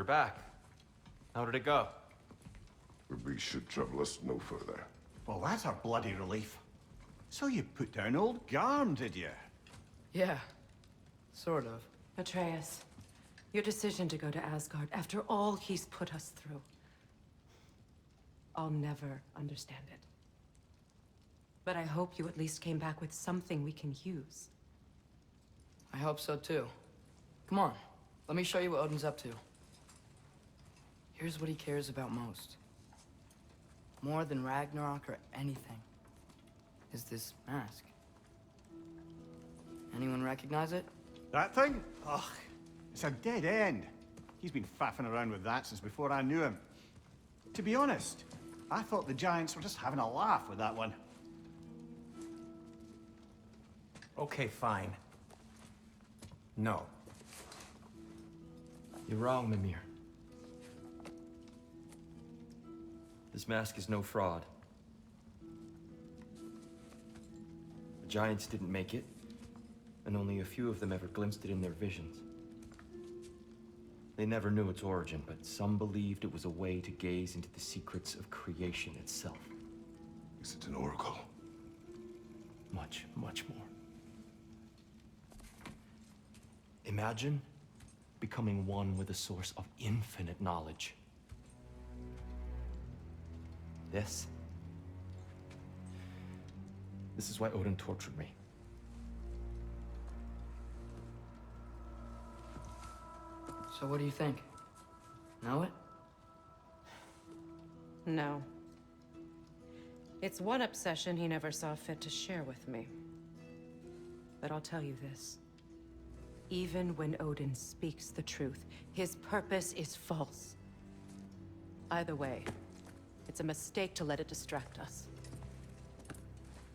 back. How did it go? The beast should trouble us no further. Well, that's our bloody relief. So you put down old Garm, did you? Yeah, sort of. Atreus, your decision to go to Asgard after all he's put us through. I'll never understand it. But I hope you at least came back with something we can use. I hope so too. Come on, let me show you what Odin's up to. Here's what he cares about most. More than Ragnarok or anything, is this mask. Anyone recognize it? That thing? Ugh, it's a dead end. He's been faffing around with that since before I knew him. To be honest, I thought the Giants were just having a laugh with that one. Okay, fine. No. You're wrong, Mimir. This mask is no fraud. The Giants didn't make it, and only a few of them ever glimpsed it in their visions. They never knew its origin, but some believed it was a way to gaze into the secrets of creation itself. Is it an oracle? Much, much more. Imagine becoming one with a source of infinite knowledge. This is why Odin tortured me. So what do you think? Know it? No. It's one obsession he never saw fit to share with me. But I'll tell you this. Even when Odin speaks the truth, his purpose is false. Either way, it's a mistake to let it distract us.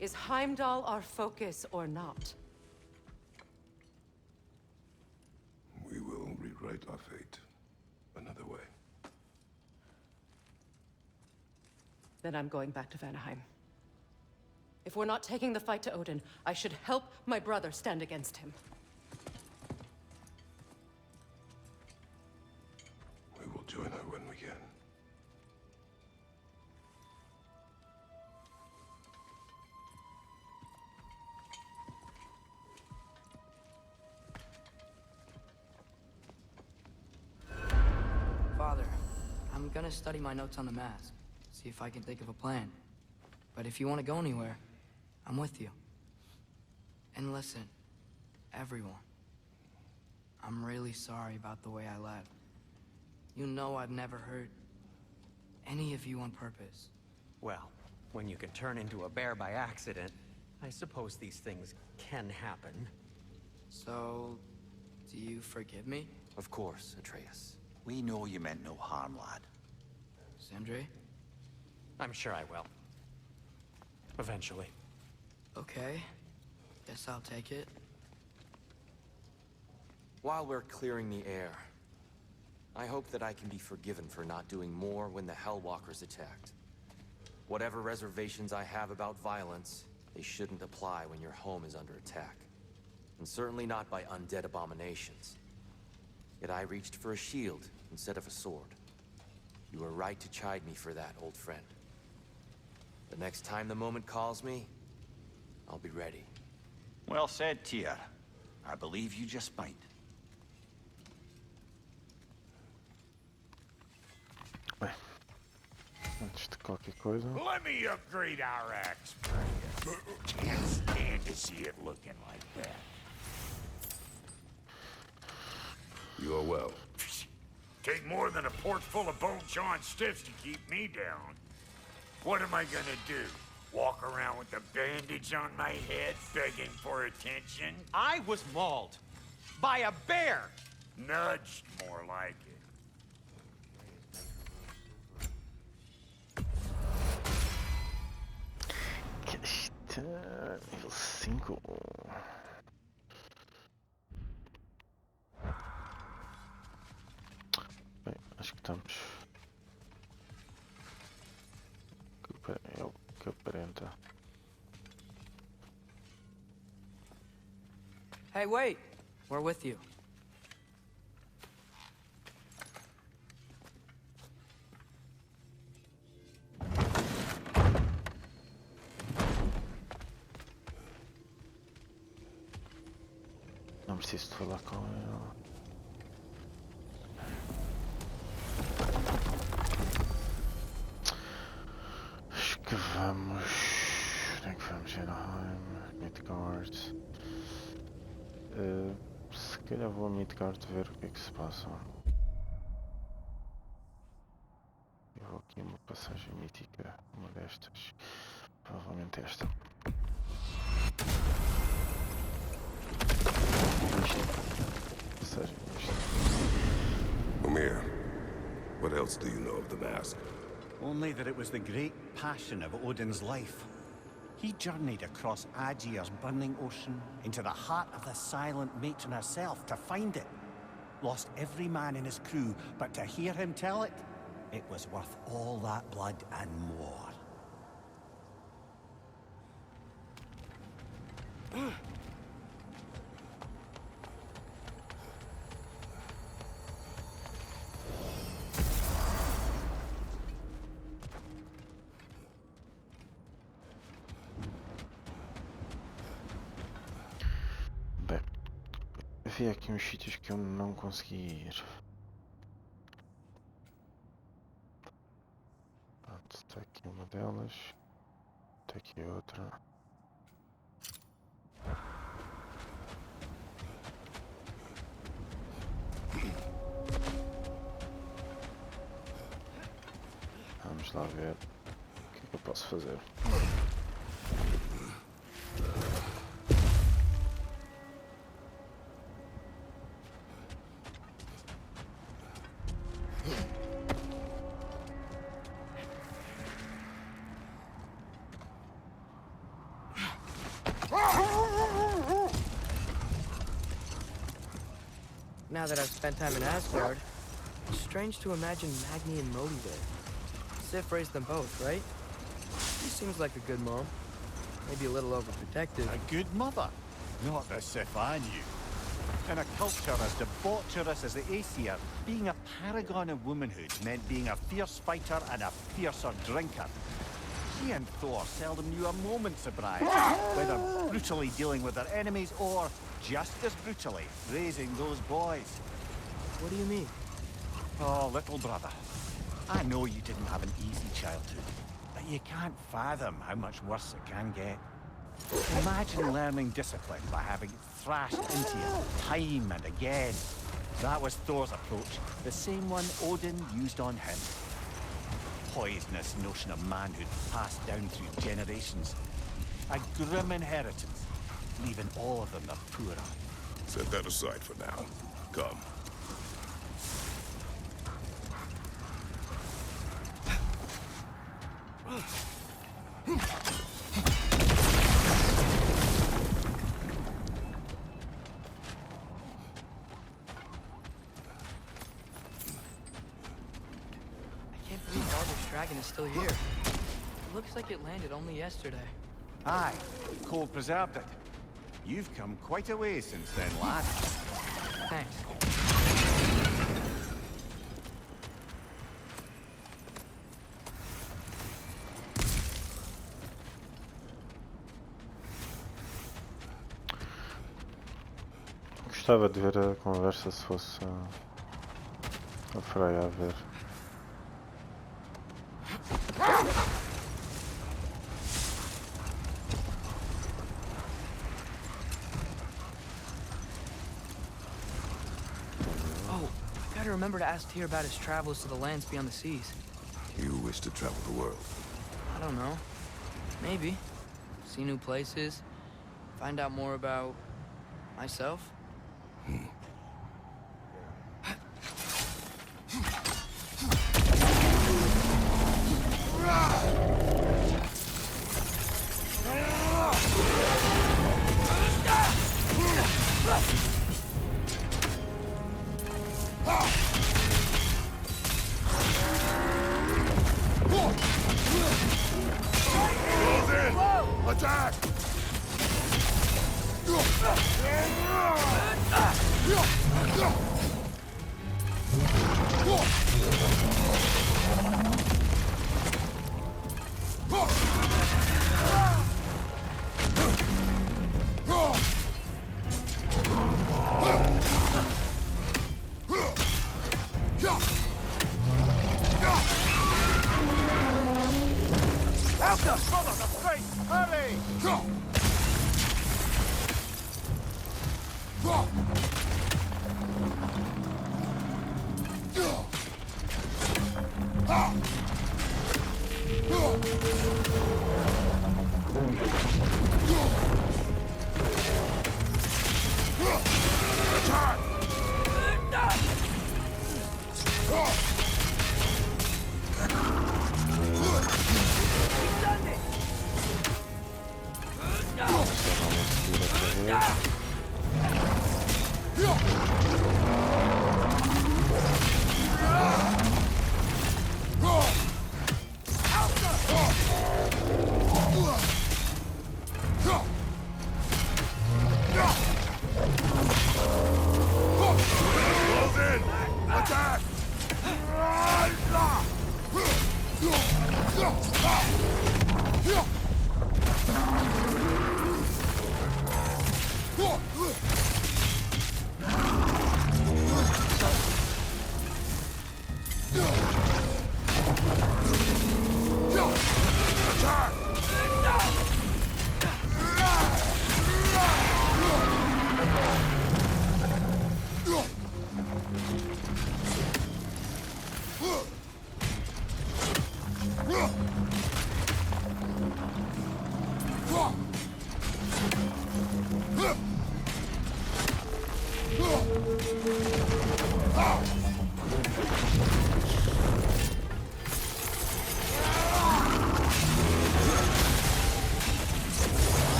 Is Heimdall our focus or not? We will rewrite our fate another way. Then I'm going back to Vanaheim. If we're not taking the fight to Odin, I should help my brother stand against him. We will join her when we can. Father, I'm gonna study my notes on the mask, see if I can think of a plan. But if you want to go anywhere, I'm with you. And listen, everyone, I'm really sorry about the way I left. You know I've never hurt any of you on purpose. Well, when you can turn into a bear by accident, I suppose these things can happen. So, do you forgive me? Of course, Atreus. We know you meant no harm, lad. Sindri? I'm sure I will. Eventually. Okay. Guess I'll take it. While we're clearing the air, I hope that I can be forgiven for not doing more when the Hellwalkers attacked. Whatever reservations I have about violence, they shouldn't apply when your home is under attack. And certainly not by undead abominations. Yet I reached for a shield instead of a sword. You were right to chide me for that, old friend. The next time the moment calls me, I'll be ready. Well said, Tyr. I believe you just might. Antes de qualquer coisa. Let me upgrade our axe for you. Can't stand to see it looking like that. You are well. Take more than a port full of bone-chawing stiffs to keep me down. What am I gonna do? Walk around with a bandage on my head, begging for attention? I was mauled by a bear! Nudged, more like it. Que está nível 5. Bem, acho que estamos. É o que aparenta. Hey, wait! We're with you. Não preciso de falar com ela. Acho que vamos. Onde é que vamos? Anaheim, Midgard. Se calhar vou a Midgard ver o que é que se passa. Eu vou aqui uma passagem mítica, uma destas. Provavelmente esta. Passagem mística. Omir, what else do you know of the mask? Only that it was the great passion of Odin's life. He journeyed across Aegir's burning ocean into the heart of the silent matron herself to find it. Lost every man in his crew, but to hear him tell it, it was worth all that blood and more. Bem, havia aqui uns sítios que eu não consegui ir. Pronto, está aqui uma delas. Está aqui outra. Vamos lá ver o que é que eu posso fazer. Now that I've spent time in Asgard, it's strange to imagine Magni and Modi there. Sif raised them both, right? She seems like a good mom. Maybe a little overprotective. A good mother, not the Sif I knew. In a culture as debaucherous as the Aesir, being a paragon of womanhood meant being a fierce fighter and a fiercer drinker. She and Thor seldom knew a moment's sobriety, whether brutally dealing with their enemies or, just as brutally, raising those boys. What do you mean? Oh, little brother, I know you didn't have an easy childhood, but you can't fathom how much worse it can get. Imagine learning discipline by having it thrashed into you time and again. That was Thor's approach, the same one Odin used on him. Poisonous notion of manhood passed down through generations. A grim inheritance, leaving all of them the poorer. Set that aside for now. Come. Dragon is still here. It looks like it landed only yesterday. Aye, cold preserved it. You've come quite a way since then, lad. Thanks. Gostava de ver a conversa se fosse a Freya a ver. Oh, I gotta remember to ask Tyr about his travels to the lands beyond the seas. You wish to travel the world? I don't know. Maybe. See new places. Find out more about myself. Attack!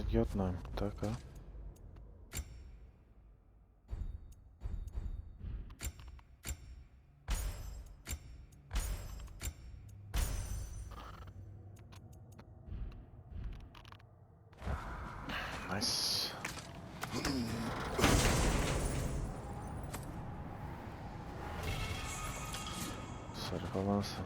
Идет нам, так, а? Nice. Сорвался.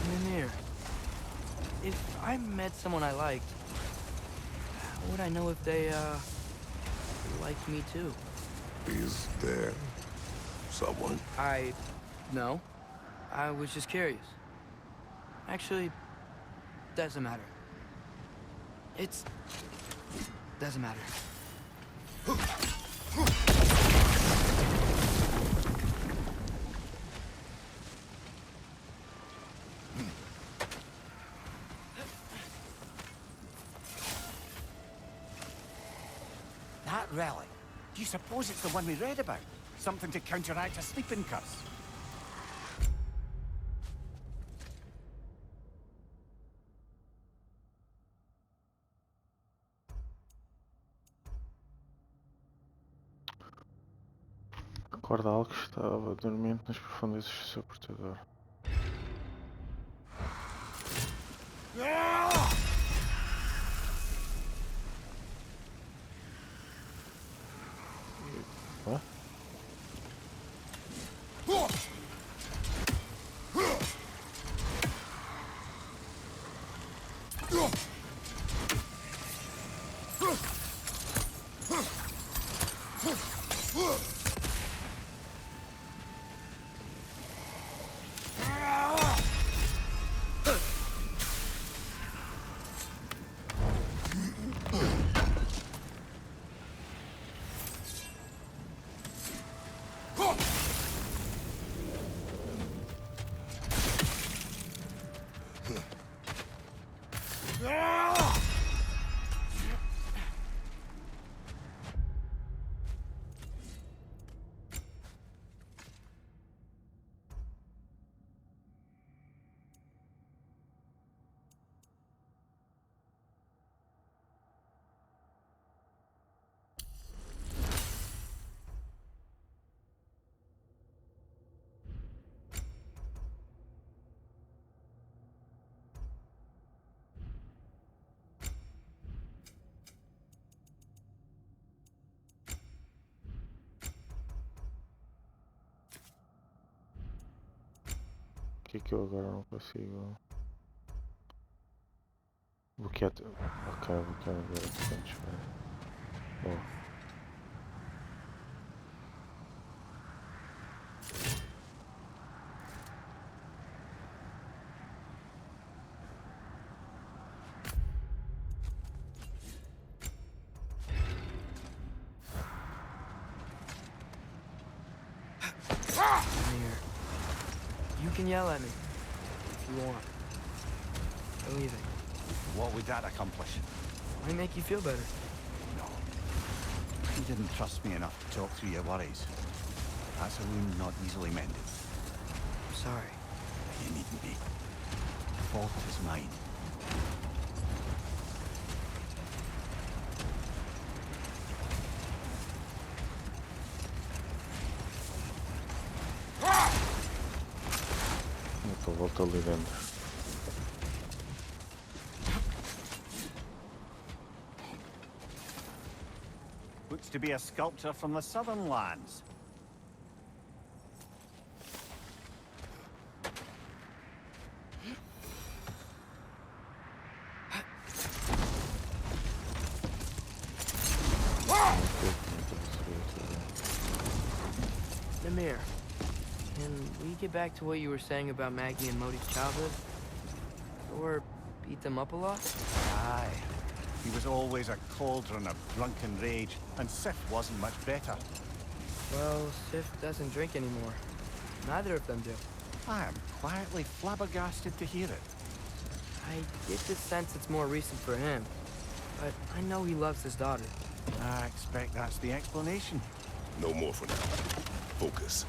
Mimir, if I met someone I liked, how would I know if they, liked me too? Is there someone? No. I was just curious. Actually, doesn't matter. Doesn't matter. That relic? Do you suppose it's the one we read about? Something to counteract a sleeping curse? Acorda algo que estava dormente nas profundezas do seu portador. What? Que eu agora não consigo bloquear. Ok, bloquear agora antes. Bom. Here. You can yell at me if you want. Believe it. What would that accomplish? Might make you feel better. No. You didn't trust me enough to talk through your worries. That's a wound not easily mended. I'm sorry. You needn't be. The fault is mine. Então volto ali dentro. Looks to be a sculptor from the southern lands. Namir, can we get back to what you were saying about Maggie and Modi's childhood? Or beat them up a lot? Aye. He was always a cauldron of drunken rage, and Sif wasn't much better. Well, Sif doesn't drink anymore. Neither of them do. I am quietly flabbergasted to hear it. I get the sense it's more recent for him, but I know he loves his daughter. I expect that's the explanation. No more for now. Focus.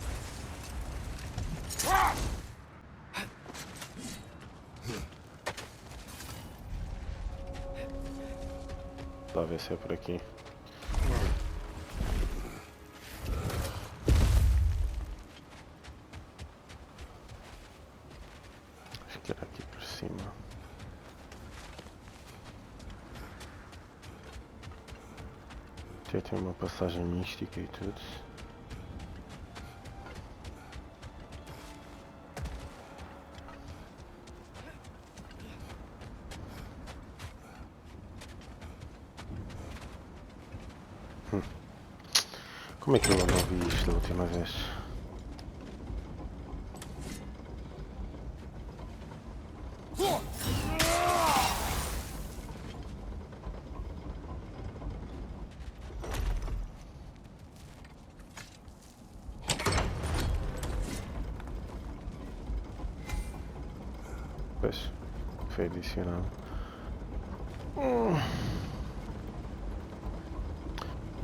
Lá ver se é por aqui. Acho que era aqui por cima. Até tem uma passagem mística e tudo. Como é que eu não vi isto da última vez? Pois, foi adicionado.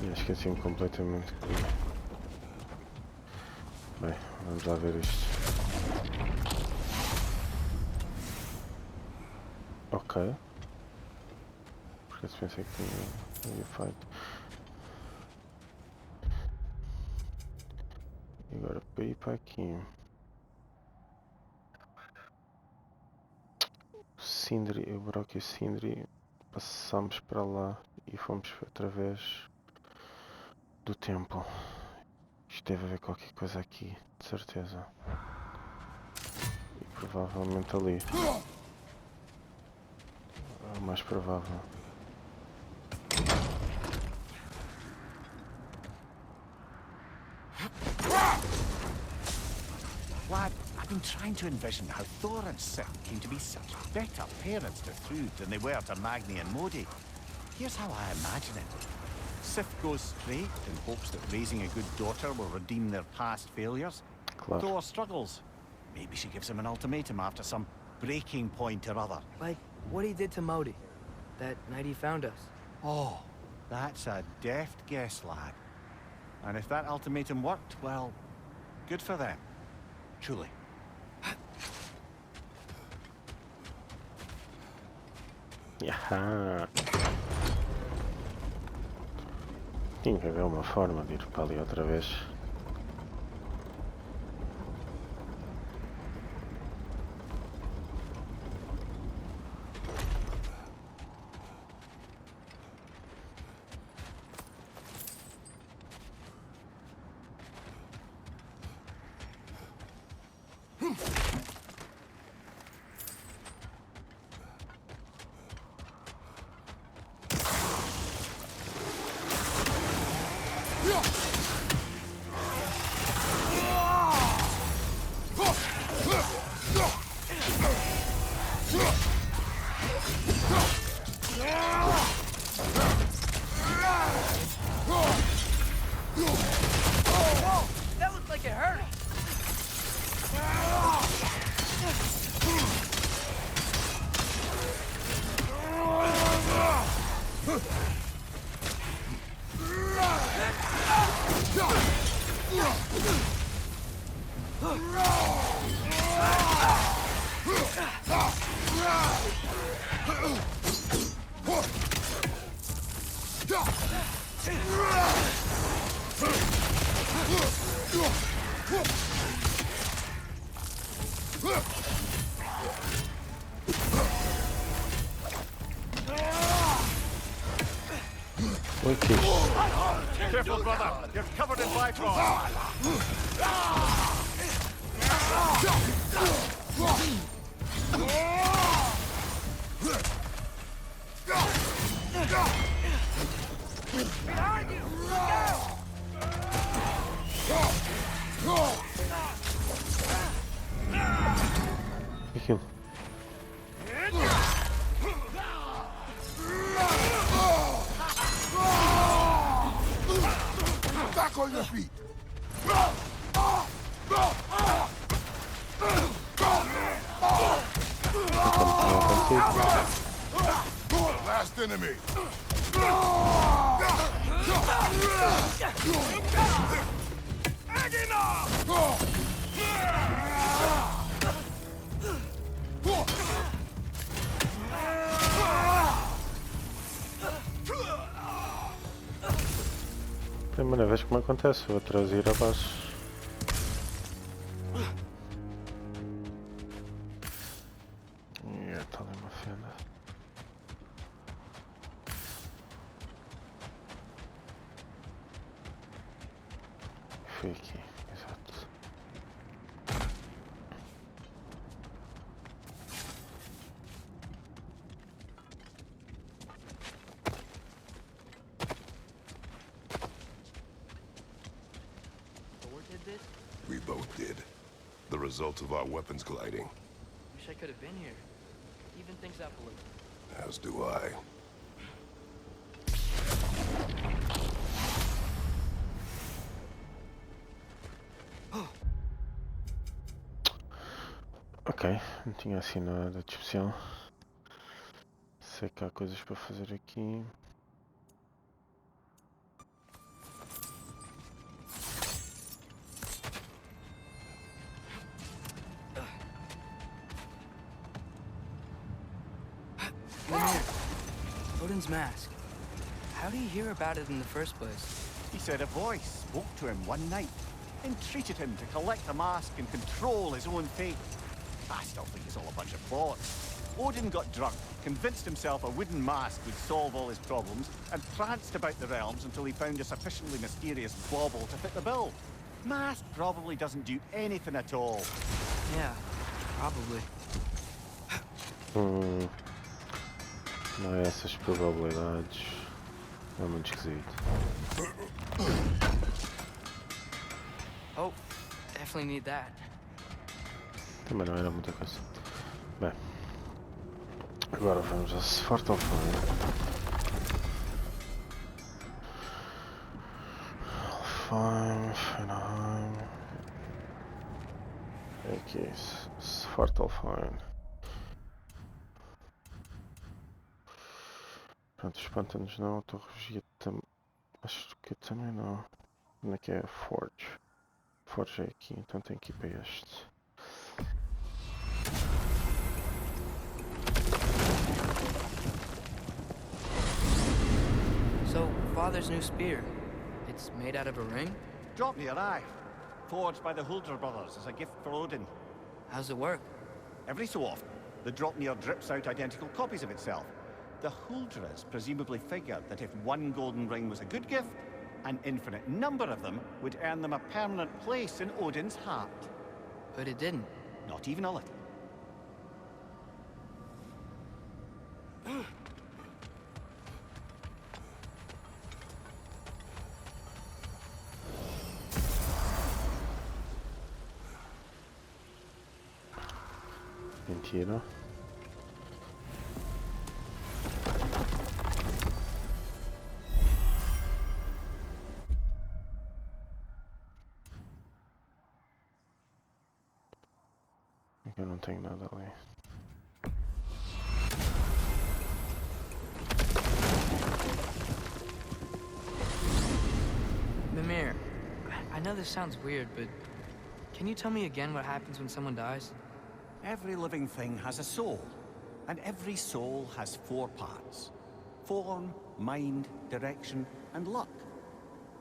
E esqueci-me completamente que... Bem, vamos lá ver isto. Ok. Porque eu pensei que tinha feito. E agora para ir para aqui. O Sindri, o Brock e o Sindri passamos para lá e fomos através do templo. Isto deve haver qualquer coisa aqui, de certeza. E provavelmente ali. mais provável. Lad, I've been trying to envision how Thor and Sif came to be such better parents to Thrud than they were to Magni and Modi. Here's how I imagine it. Sif goes straight in hopes that raising a good daughter will redeem their past failures. Claro. Thor struggles. Maybe she gives him an ultimatum after some breaking point or other. Like what he did to Modi, that night he found us. Oh, that's a deft guess, lad. And if that ultimatum worked, well, good for them. Truly. Yaha. Tinha que haver uma forma de ir para ali outra vez. That looked like it hurt. Okay. Careful, brother. You're covered in Bifrost. Behind you! Aquilo. Back on your feet. Last enemy. Primeira vez que me acontece, vou trazer abaixo. E está ali uma fenda. Foi aqui, exato. We both did. The result of our weapons gliding. Wish I could have been here. Even things up a little. As do I. Ok, não tinha assim nada de especial. Sei que há coisas para fazer aqui. Odin's mask. How do you hear about it in the first place? He said a voice spoke to him one night, entreated him to collect the mask and control his own fate. I still think it's all a bunch of bollocks. Odin got drunk, convinced himself a wooden mask would solve all his problems, and pranced about the realms until he found a sufficiently mysterious bauble to fit the bill. Mask probably doesn't do anything at all. Yeah, probably. Não é essas probabilidades. É muito esquisito. Oh, definitely need that. Também não era muita coisa. Bem. Agora vamos a foretold. Fine. Aqui, foretold. Pronto, os pântanos não, a torre acho que também não. Onde é que é a Forge? Forge é aqui, então tem que ir para este. So, Father's new spear, it's made out of a ring? Drop me your eye. Forged by the Huldra brothers as a gift for Odin. How's it work? Every so often, the Dropnir drips out identical copies of itself. The Huldras presumably figured that if one golden ring was a good gift, an infinite number of them would earn them a permanent place in Odin's heart. But it didn't. Not even a little. Mentira. Eu não tenho nada ali. Mimir, I know this sounds weird, but can you tell me again what happens when someone dies? Every living thing has a soul, and every soul has 4 parts. Form, mind, direction, and luck.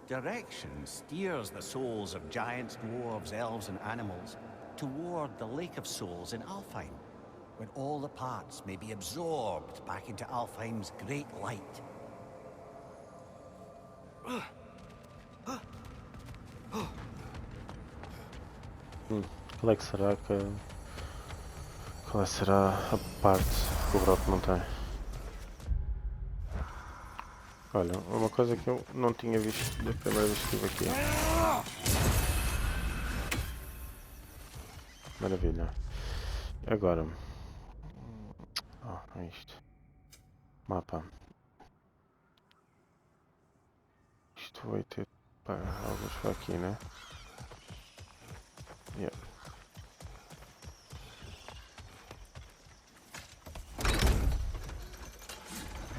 Direction steers the souls of giants, dwarves, elves, and animals toward the Lake of Souls in Alfheim, where all the parts may be absorbed back into Alfheim's great light. Qual é que será que... Qual será a parte que o Brock não tem? Olha, uma coisa que eu não tinha visto da primeira vez que estive aqui. Maravilha. Agora. É isto. Mapa. Isto vai ter... Pá, alguns foi aqui, né? Yeah.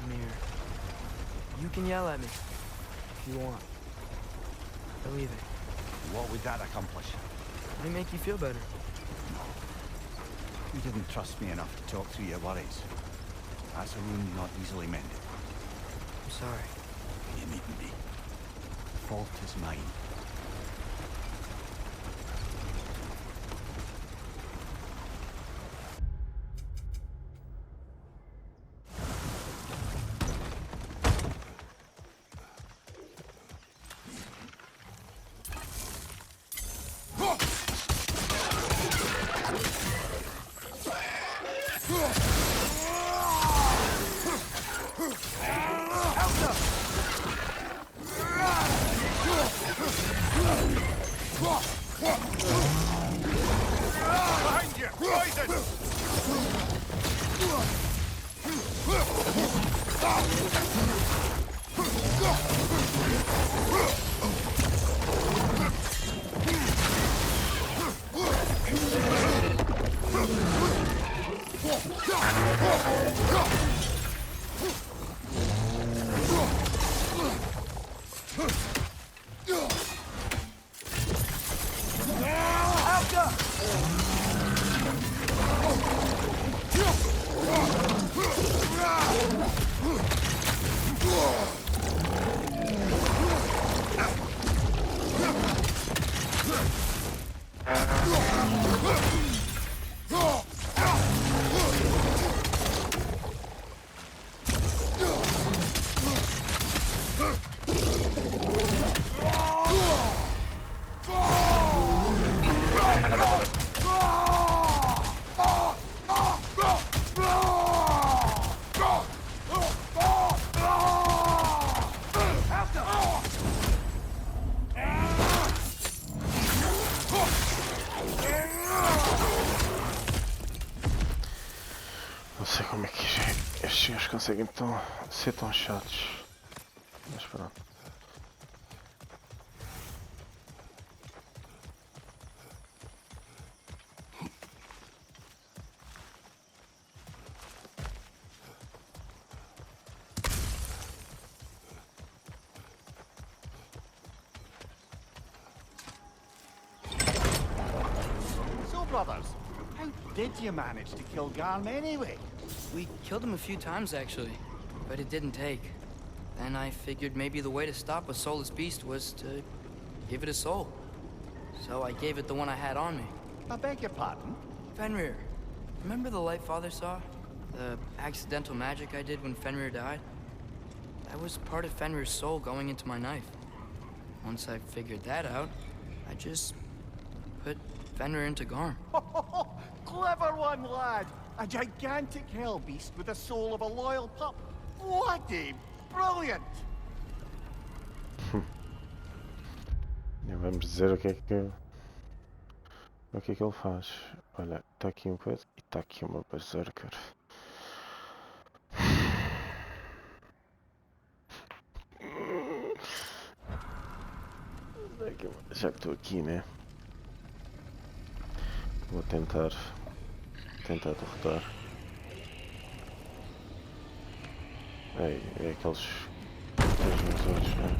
Mimir, you can yell at me if you want. Believe it. What would that accomplish? May make you feel better. You didn't trust me enough to talk through your worries. That's a wound not easily mended. I'm sorry. You needn't be. The fault is mine. Não sei como é que estes senhores conseguem ser tão chatos. Mas pronto. So, brothers, how did you manage to kill Garm anyway? We killed him a few times, actually, but it didn't take. Then I figured maybe the way to stop a soulless beast was to give it a soul. So I gave it the one I had on me. I beg your pardon? Fenrir. Remember the light Father saw? The accidental magic I did when Fenrir died? That was part of Fenrir's soul going into my knife. Once I figured that out, I just put Fenrir into Garm. Clever one, lad! A gigantic hell beast with the soul of a loyal pup. Bloody brilliant! E vamos dizer o que é que ele faz. Olha, está aqui um coisa e está aqui uma berserker. Já que estou aqui, né? Vou tentar derrotar. É aqueles invasores, né?